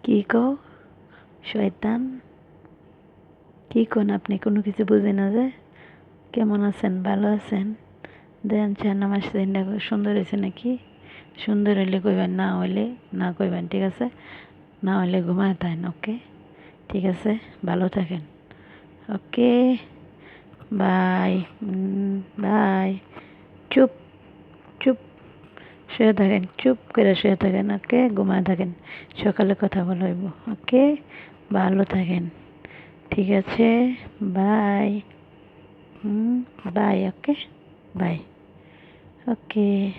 কি কও শয়তান? কি কোন আপনি? কোনো কিছু বুঝি না যে। কেমন আছেন? ভালো আছেন? দেন চান আমার সিনটা সুন্দর হয়েছে নাকি? সুন্দর হইলে কইবেন, না হইলে না কইবেন, ঠিক আছে? না হইলে ঘুমায় থাকেন, ওকে? ঠিক আছে, ভালো থাকেন। ওকে, বাই। বাই। চুপ চুপ শুয়ে থাকেন, চুপ করে শুয়ে থাকেন, ওকে? ঘুমায় থাকেন, সকালে কথা বলব, ওকে? ভালো থাকেন, ঠিক আছে? বাই। Bye, okay? বাই, ওকে।